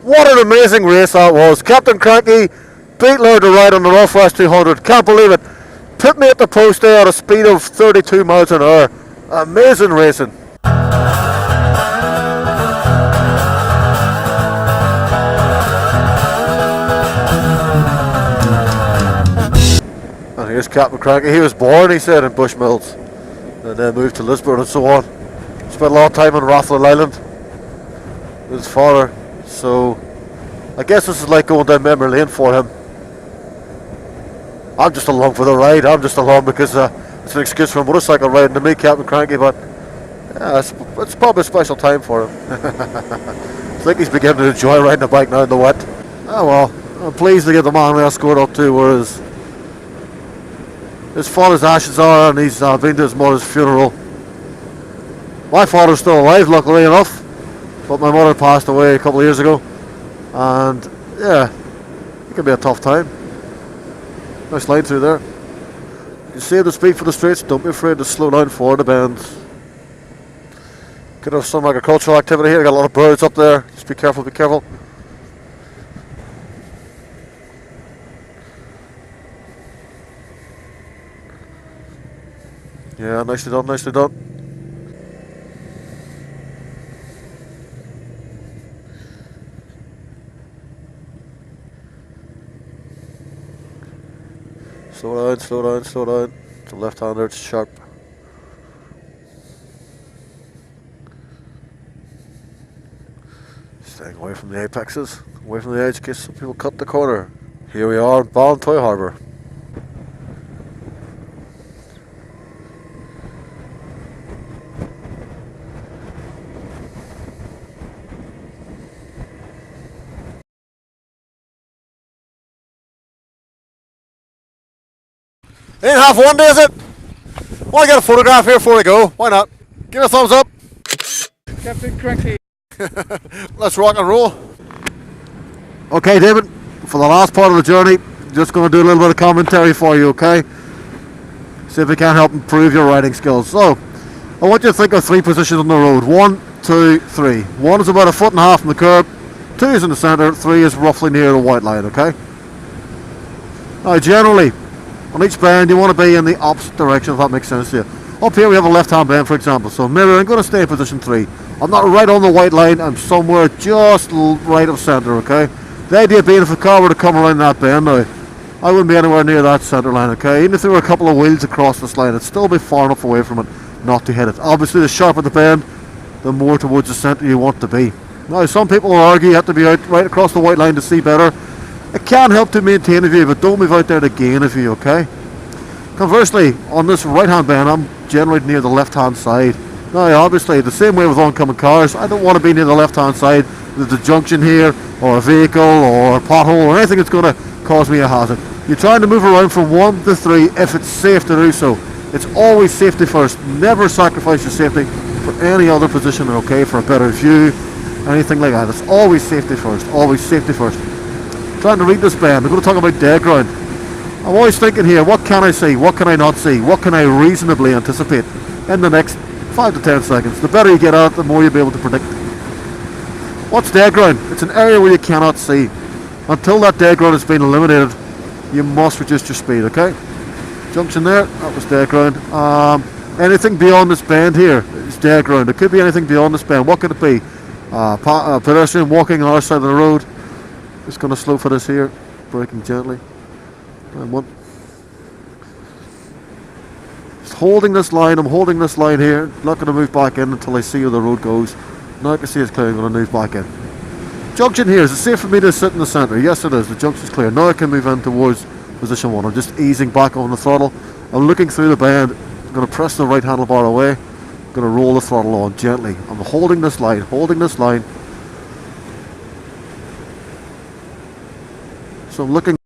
What an amazing race that was. Captain Cranky beat Learn2Ride on the Northwest 200. Can't believe it. Put me at the post there at a speed of 32 miles an hour. Amazing racing. And here's Captain Cranky. He was born, he said, in Bushmills, and then moved to Lisburn and so on. Spent a lot of time on Rathlin Island with his father. So I guess this is like going down memory lane for him. I'm just along for the ride. I'm just along because it's an excuse for a motorcycle riding to me, Captain Cranky, but yeah, it's probably a special time for him. I think he's beginning to enjoy riding a bike now in the wet. Oh well, I'm pleased to get the man escort up to where his father's ashes are, and he's been to his mother's funeral. My father's still alive, luckily enough, but my mother passed away a couple of years ago, and yeah, it can be a tough time. Nice line through there. You save the speed for the straights, don't be afraid to slow down for the bends. Could have some agricultural activity here, got a lot of birds up there, just be careful, be careful. Yeah, nicely done, nicely done. Slow down, slow down, slow down. To left-hander, it's sharp. Staying away from the apexes, away from the edge in case some people cut the corner. Here we are in Ballintoy harbour. Ain't half one day, is it? Want to get a photograph here before we go? Why not? Give it a thumbs up. Captain Cranky. Let's rock and roll. Okay, David, for the last part of the journey, just going to do a little bit of commentary for you, okay? See if we can help improve your riding skills. So, I want you to think of three positions on the road. 1, 2, 3. 1 is about 1.5 feet from the curb. 2 is in the centre. 3 is roughly near the white line, okay? Now, generally, on each bend you want to be in the opposite direction, if that makes sense to you. Up here we have a left hand bend, for example, so mirror, I'm going to stay in position 3. I'm not right on the white line, I'm somewhere just right of centre, okay? The idea being if a car were to come around that bend now, I wouldn't be anywhere near that centre line, okay? Even if there were a couple of wheels across this line, it'd still be far enough away from it not to hit it. Obviously the sharper the bend, the more towards the centre you want to be. Now some people will argue you have to be out right across the white line to see better. It can help to maintain a view, but don't move out there to gain a view, okay? Conversely, on this right hand bend, I'm generally near the left hand side. Now obviously, the same way with oncoming cars, I don't want to be near the left hand side. There's a junction here, or a vehicle, or a pothole, or anything that's going to cause me a hazard. You're trying to move around from 1 to 3 if it's safe to do so. It's always safety first. Never sacrifice your safety for any other position, okay, for a better view, anything like that. It's always safety first, always safety first. Trying to read this bend, we're going to talk about dead ground. I'm always thinking here, what can I see, what can I not see, what can I reasonably anticipate in the next 5 to 10 seconds. The better you get at it, the more you'll be able to predict. What's dead ground? It's an area where you cannot see. Until that dead ground has been eliminated, you must reduce your speed, okay? Junction there, that was dead ground. Anything beyond this bend here is dead ground. It could be anything beyond this bend. What could it be? Pedestrian walking on our side of the road. Just going to slow for this here, braking gently. And 1. Just holding this line, I'm holding this line here, not going to move back in until I see where the road goes. Now I can see it's clear, I'm going to move back in. Junction here, is it safe for me to sit in the centre? Yes it is, the junction's clear. Now I can move in towards position 1. I'm just easing back on the throttle. I'm looking through the bend, I'm going to press the right handlebar away, I'm going to roll the throttle on gently. I'm holding this line, So I'm looking